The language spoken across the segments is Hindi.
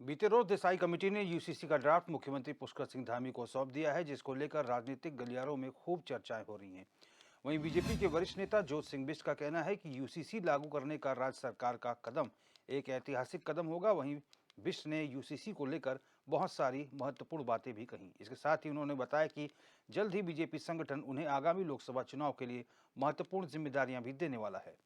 बीते रोज देसाई कमेटी ने यूसीसी का ड्राफ्ट मुख्यमंत्री पुष्कर सिंह धामी को सौंप दिया है, जिसको लेकर राजनीतिक गलियारों में खूब चर्चाएं हो रही हैं। वहीं बीजेपी के वरिष्ठ नेता ज्योत सिंह बिष्ट का कहना है कि यूसीसी लागू करने का राज्य सरकार का कदम एक ऐतिहासिक कदम होगा। वहीं बिष्ट ने यूसीसी को लेकर बहुत सारी महत्वपूर्ण बातें भी कही। इसके साथ ही उन्होंने बताया कि जल्द ही बीजेपी संगठन उन्हें आगामी लोकसभा चुनाव के लिए महत्वपूर्ण जिम्मेदारियां भी देने वाला है।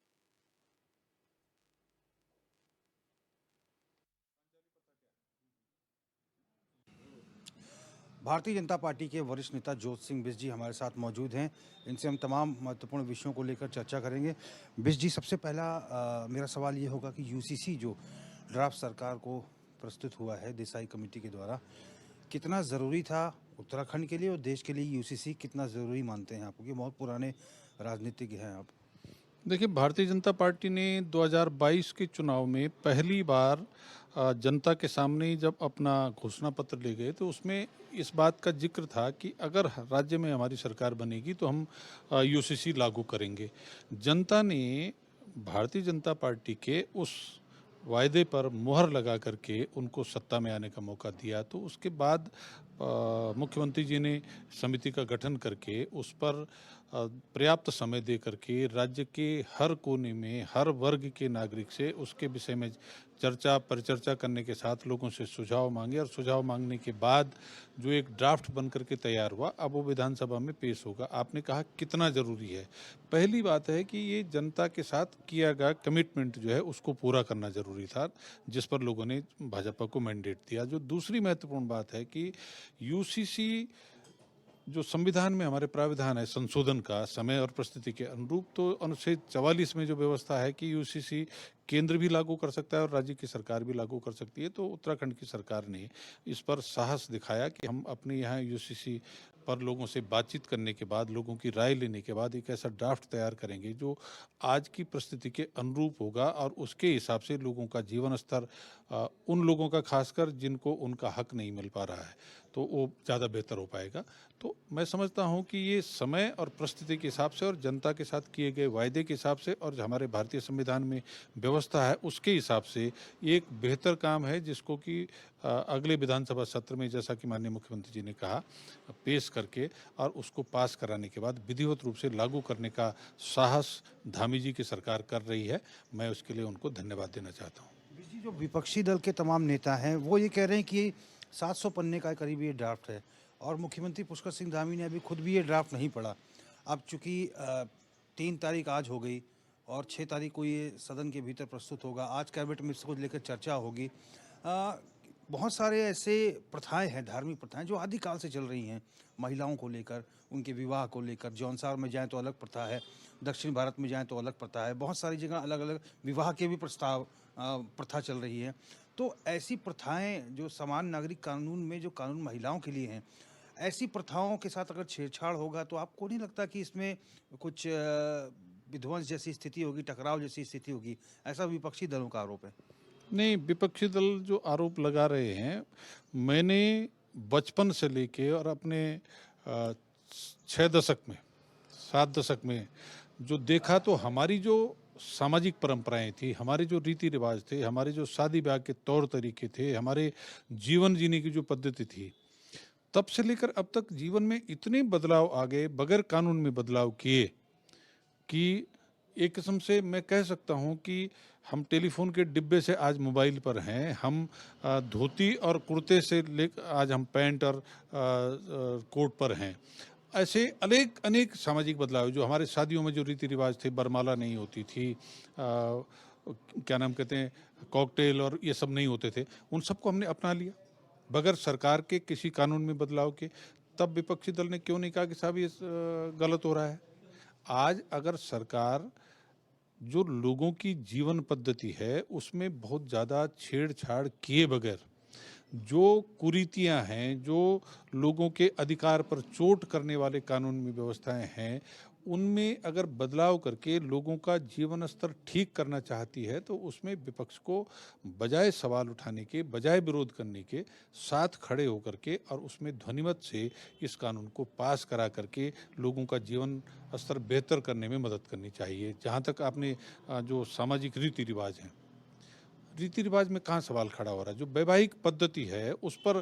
भारतीय जनता पार्टी के वरिष्ठ नेता ज्योत सिंह बिष्ट जी हमारे साथ मौजूद हैं। इनसे हम तमाम महत्वपूर्ण विषयों को लेकर चर्चा करेंगे। बिष्ट जी, सबसे पहला मेरा सवाल ये होगा कि यूसीसी जो ड्राफ्ट सरकार को प्रस्तुत हुआ है देसाई कमेटी के द्वारा, कितना ज़रूरी था उत्तराखंड के लिए और देश के लिए? यूसीसी कितना ज़रूरी मानते हैं आप? क्योंकि बहुत पुराने राजनीतिज्ञ हैं आप। देखिए, भारतीय जनता पार्टी ने 2022 के चुनाव में पहली बार जनता के सामने जब अपना घोषणा पत्र ले गए तो उसमें इस बात का जिक्र था कि अगर राज्य में हमारी सरकार बनेगी तो हम यूसीसी लागू करेंगे। जनता ने भारतीय जनता पार्टी के उस वायदे पर मुहर लगा करके उनको सत्ता में आने का मौका दिया। तो उसके बाद मुख्यमंत्री जी ने समिति का गठन करके उस पर पर्याप्त समय दे करके राज्य के हर कोने में हर वर्ग के नागरिक से उसके विषय में चर्चा परिचर्चा करने के साथ लोगों से सुझाव मांगे और सुझाव मांगने के बाद जो एक ड्राफ्ट बन करके तैयार हुआ, अब वो विधानसभा में पेश होगा। आपने कहा कितना ज़रूरी है। पहली बात है कि ये जनता के साथ किया गया कमिटमेंट जो है उसको पूरा करना ज़रूरी था, जिस पर लोगों ने भाजपा को मैंडेट दिया। जो दूसरी महत्वपूर्ण बात है कि यूसीसी जो संविधान में हमारे प्राविधान है संशोधन का समय और परिस्थिति के अनुरूप, तो अनुच्छेद 44 में जो व्यवस्था है कि यूसीसी केंद्र भी लागू कर सकता है और राज्य की सरकार भी लागू कर सकती है। तो उत्तराखंड की सरकार ने इस पर साहस दिखाया कि हम अपने यहाँ यूसीसी पर लोगों से बातचीत करने के बाद, लोगों की राय लेने के बाद एक ऐसा ड्राफ्ट तैयार करेंगे जो आज की परिस्थिति के अनुरूप होगा और उसके हिसाब से लोगों का जीवन स्तर, उन लोगों का खासकर जिनको उनका हक नहीं मिल पा रहा है, तो वो ज़्यादा बेहतर हो पाएगा। तो मैं समझता हूँ कि ये समय और परिस्थिति के हिसाब से और जनता के साथ किए गए वायदे के हिसाब से और जो हमारे भारतीय संविधान में व्यवस्था है उसके हिसाब से एक बेहतर काम है, जिसको कि अगले विधानसभा सत्र में, जैसा कि माननीय मुख्यमंत्री जी ने कहा, पेश करके और उसको पास कराने के बाद विधिवत रूप से लागू करने का साहस धामी जी की सरकार कर रही है। मैं उसके लिए उनको धन्यवाद देना चाहता हूँ। बिष्ट जी, जो विपक्षी दल के तमाम नेता हैं वो ये कह रहे हैं कि 700 पन्ने का करीब ये ड्राफ्ट है और मुख्यमंत्री पुष्कर सिंह धामी ने अभी खुद भी ये ड्राफ्ट नहीं पढ़ा। अब चूंकि 3 तारीख आज हो गई और 6 तारीख को ये सदन के भीतर प्रस्तुत होगा। आज कैबिनेट में इसको लेकर चर्चा होगी। बहुत सारे ऐसे प्रथाएं हैं, धार्मिक प्रथाएं जो आदिकाल से चल रही हैं, महिलाओं को लेकर, उनके विवाह को लेकर। जौनसार में जाएं तो अलग प्रथा है, दक्षिण भारत में जाएं तो अलग प्रथा है। बहुत सारी जगह अलग अलग विवाह के भी प्रथा चल रही है। तो ऐसी प्रथाएं जो समान नागरिक कानून में, जो कानून महिलाओं के लिए हैं, ऐसी प्रथाओं के साथ अगर छेड़छाड़ होगा तो आपको नहीं लगता कि इसमें कुछ विध्वंस जैसी स्थिति होगी, टकराव जैसी स्थिति होगी? ऐसा विपक्षी दलों का आरोप है। नहीं, विपक्षी दल जो आरोप लगा रहे हैं, मैंने बचपन से लेके और अपने 6 दशक में, 7 दशक में जो देखा, तो हमारी जो सामाजिक परंपराएं थी, हमारे जो रीति रिवाज थे, हमारे जो शादी ब्याह के तौर तरीके थे, हमारे जीवन जीने की जो पद्धति थी, तब से लेकर अब तक जीवन में इतने बदलाव आ गए बगैर कानून में बदलाव किए कि एक किस्म से मैं कह सकता हूँ कि हम टेलीफोन के डिब्बे से आज मोबाइल पर हैं, हम धोती और कुर्ते से ले आज हम पैंट और कोट पर हैं। ऐसे अनेक अनेक सामाजिक बदलाव जो हमारे शादियों में जो रीति रिवाज थे, बरमाला नहीं होती थी, क्या नाम कहते हैं, कॉकटेल और ये सब नहीं होते थे, उन सबको हमने अपना लिया बगैर सरकार के किसी कानून में बदलाव के। तब विपक्षी दल ने क्यों नहीं कहा कि साहब ये गलत हो रहा है? आज अगर सरकार जो लोगों की जीवन पद्धति है उसमें बहुत ज़्यादा छेड़छाड़ किए बगैर जो कुरीतियां हैं, जो लोगों के अधिकार पर चोट करने वाले कानून में व्यवस्थाएं हैं, उनमें अगर बदलाव करके लोगों का जीवन स्तर ठीक करना चाहती है, तो उसमें विपक्ष को बजाय सवाल उठाने के, बजाय विरोध करने के, साथ खड़े होकर के और उसमें ध्वनिमत से इस कानून को पास करा करके लोगों का जीवन स्तर बेहतर करने में मदद करनी चाहिए। जहाँ तक आपने जो सामाजिक रीति रिवाज हैं, रीति रिवाज में कहाँ सवाल खड़ा हो रहा है। जो वैवाहिक पद्धति है उस पर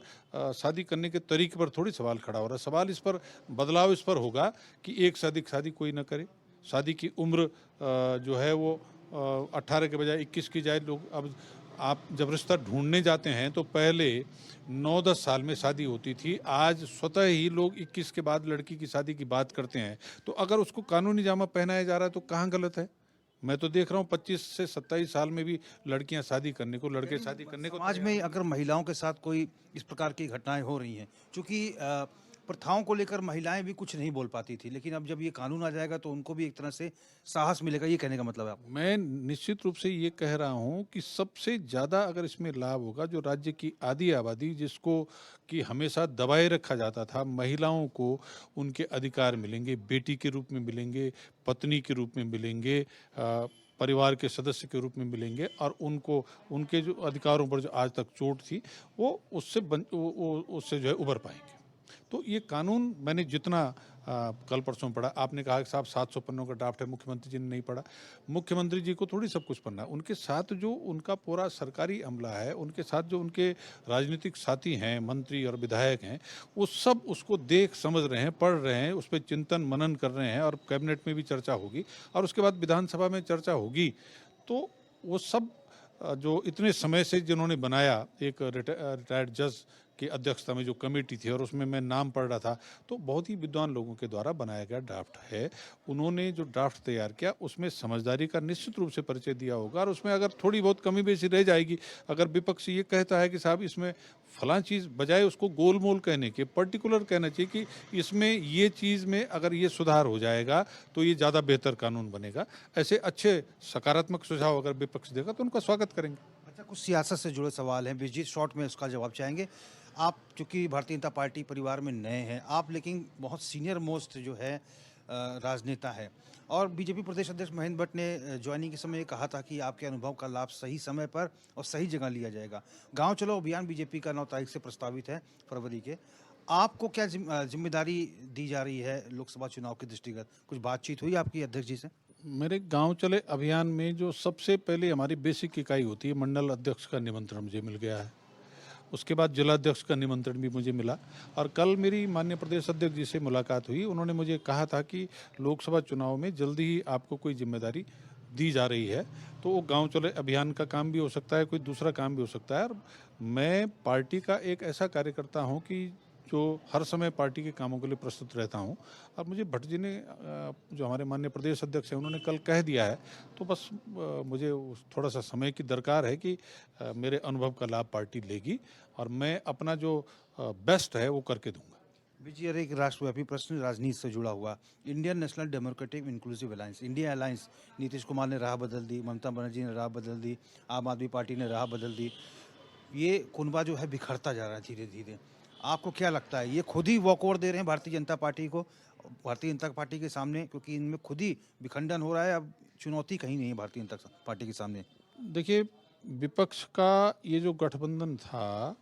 शादी करने के तरीके पर थोड़ी सवाल खड़ा हो रहा है। सवाल इस पर बदलाव इस पर होगा कि एक शादी कोई ना करे, शादी की उम्र जो है वो 18 के बजाय 21 की जाए। लोग अब आप जब रिश्ता ढूंढने जाते हैं तो पहले 9-10 साल में शादी होती थी, आज स्वतः ही लोग 21 के बाद लड़की की शादी की बात करते हैं। तो अगर उसको कानूनी जामा पहनाया जा रहा है तो कहाँ गलत है? मैं तो देख रहा हूँ 25 से 27 साल में भी लड़कियां शादी करने को, लड़के शादी करने को समाज में अगर महिलाओं के साथ कोई इस प्रकार की घटनाएं हो रही हैं, चूंकि प्रथाओं को लेकर महिलाएं भी कुछ नहीं बोल पाती थी, लेकिन अब जब ये कानून आ जाएगा तो उनको भी एक तरह से साहस मिलेगा, ये कहने का मतलब है आपका? मैं निश्चित रूप से ये कह रहा हूँ कि सबसे ज़्यादा अगर इसमें लाभ होगा जो राज्य की आधी आबादी जिसको कि हमेशा दबाए रखा जाता था, महिलाओं को उनके अधिकार मिलेंगे, बेटी के रूप में मिलेंगे, पत्नी के रूप में मिलेंगे, परिवार के सदस्य के रूप में मिलेंगे और उनको उनके जो अधिकारों पर जो आज तक चोट थी वो उससे जो है उबर पाएंगे। तो ये कानून मैंने जितना कल परसों पढ़ा, आपने कहा कि साहब 700 पन्नों का ड्राफ्ट है, मुख्यमंत्री जी ने नहीं पढ़ा। मुख्यमंत्री जी को थोड़ी सब कुछ पढ़ना है, उनके साथ जो उनका पूरा सरकारी अमला है, उनके साथ जो उनके राजनीतिक साथी हैं, मंत्री और विधायक हैं, वो सब उसको देख समझ रहे हैं, पढ़ रहे हैं, उस पर चिंतन मनन कर रहे हैं और कैबिनेट में भी चर्चा होगी और उसके बाद विधानसभा में चर्चा होगी। तो वो सब जो इतने समय से जिन्होंने बनाया, एक रिटायर्ड जज की अध्यक्षता में जो कमेटी थी और उसमें मैं नाम पढ़ रहा था, तो बहुत ही विद्वान लोगों के द्वारा बनाया गया ड्राफ्ट है। उन्होंने जो ड्राफ्ट तैयार किया उसमें समझदारी का निश्चित रूप से परिचय दिया होगा और उसमें अगर थोड़ी बहुत कमी बेसी रह जाएगी, अगर विपक्ष ये कहता है कि साहब इसमें फलां चीज़, बजाय उसको गोलमोल कहने के पर्टिकुलर कहना चाहिए कि इसमें ये चीज़ में अगर ये सुधार हो जाएगा तो ये ज़्यादा बेहतर कानून बनेगा। ऐसे अच्छे सकारात्मक सुझाव अगर विपक्ष देगा तो उनका स्वागत करेंगे। अच्छा, कुछ सियासत से जुड़े सवाल हैं, बिरजीत शॉर्ट में उसका जवाब चाहेंगे। आप चूंकि भारतीय जनता पार्टी परिवार में नए हैं, आप लेकिन बहुत सीनियर मोस्ट जो है राजनेता है, और बीजेपी प्रदेश अध्यक्ष महेंद्र भट्ट ने ज्वाइनिंग के समय ये कहा था कि आपके अनुभव का लाभ सही समय पर और सही जगह लिया जाएगा। गांव चलो अभियान बीजेपी का 9 तारीख से प्रस्तावित है, फरवरी के। आपको क्या जिम्मेदारी दी जा रही है लोकसभा चुनाव के दृष्टिगत? कुछ बातचीत हुई आपकी अध्यक्ष जी से? मेरे गांव चले अभियान में जो सबसे पहले हमारी बेसिक इकाई होती है, मंडल अध्यक्ष का निमंत्रण मुझे मिल गया है। उसके बाद जिलाध्यक्ष का निमंत्रण भी मुझे मिला और कल मेरी माननीय प्रदेश अध्यक्ष जी से मुलाकात हुई। उन्होंने मुझे कहा था कि लोकसभा चुनाव में जल्दी ही आपको कोई जिम्मेदारी दी जा रही है, तो वो गांव चले अभियान का काम भी हो सकता है, कोई दूसरा काम भी हो सकता है। और मैं पार्टी का एक ऐसा कार्यकर्ता हूं कि जो हर समय पार्टी के कामों के लिए प्रस्तुत रहता हूं और मुझे भट्ट जी ने जो हमारे माननीय प्रदेश अध्यक्ष हैं उन्होंने कल कह दिया है, तो बस मुझे थोड़ा सा समय की दरकार है कि मेरे अनुभव का लाभ पार्टी लेगी और मैं अपना जो बेस्ट है वो करके दूंगा। विजय, एक राष्ट्रव्यापी प्रश्न राजनीति से जुड़ा हुआ। Indian national democratic inclusive alliance, India alliance, Nitish Kumar ने राह बदल दी, ममता बनर्जी ने राह बदल दी, आम आदमी पार्टी ने राह बदल दी। ये कुनबा जो है बिखरता जा रहा है धीरे धीरे। आपको क्या लगता है, ये खुद ही वॉकओवर दे रहे हैं भारतीय जनता पार्टी को, भारतीय जनता पार्टी के सामने, क्योंकि इनमें खुद ही विखंडन हो रहा है, अब चुनौती कहीं नहीं है भारतीय जनता पार्टी के सामने? देखिए, विपक्ष का ये जो गठबंधन था,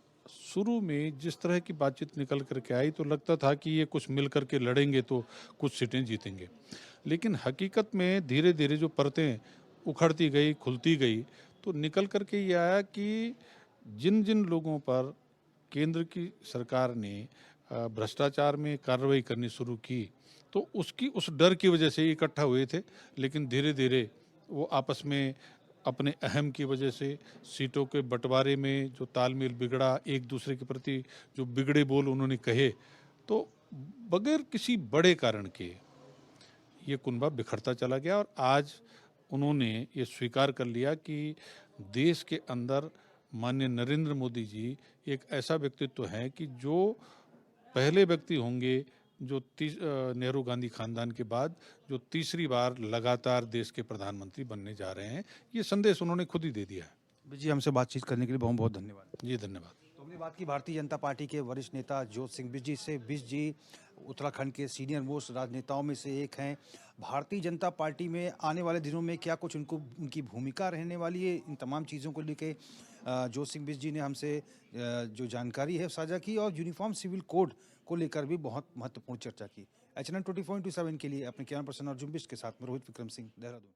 शुरू में जिस तरह की बातचीत निकल कर के आई तो लगता था कि ये कुछ मिल कर के लड़ेंगे तो कुछ सीटें जीतेंगे। लेकिन हकीकत में धीरे धीरे जो परतें उखड़ती गई, खुलती गई, तो निकल कर के ये आया कि जिन जिन लोगों पर केंद्र की सरकार ने भ्रष्टाचार में कार्रवाई करनी शुरू की, तो उसकी उस डर की वजह से इकट्ठा हुए थे। लेकिन धीरे धीरे वो आपस में अपने अहम की वजह से सीटों के बंटवारे में जो तालमेल बिगड़ा, एक दूसरे के प्रति जो बिगड़े बोल उन्होंने कहे, तो बगैर किसी बड़े कारण के ये कुनबा बिखरता चला गया और आज उन्होंने ये स्वीकार कर लिया कि देश के अंदर माननीय नरेंद्र मोदी जी एक ऐसा व्यक्तित्व है कि जो पहले व्यक्ति होंगे जो नेहरू गांधी खानदान के बाद जो तीसरी बार लगातार देश के प्रधानमंत्री बनने जा रहे हैं। ये संदेश उन्होंने खुद ही दे दिया है। विजय, हमसे बातचीत करने के लिए बहुत बहुत धन्यवाद। जी धन्यवाद। तो हमने बात की भारतीय जनता पार्टी के वरिष्ठ नेता जोत सिंह बिज जी से। बिज जी उत्तराखंड के सीनियर मोस्ट राजनेताओं में से एक हैं। भारतीय जनता पार्टी में आने वाले दिनों में क्या कुछ उनकी भूमिका रहने वाली है, इन तमाम चीज़ों को लेके जोत सिंह बिज जी ने हमसे जो जानकारी है साझा की, और यूनिफॉर्म सिविल कोड को लेकर भी बहुत महत्वपूर्ण चर्चा की। HNN 24/7 के लिए अपने कैमरा पर्सन अर्जुन बिष्ट के साथ में रोहित विक्रम सिंह, देहरादून।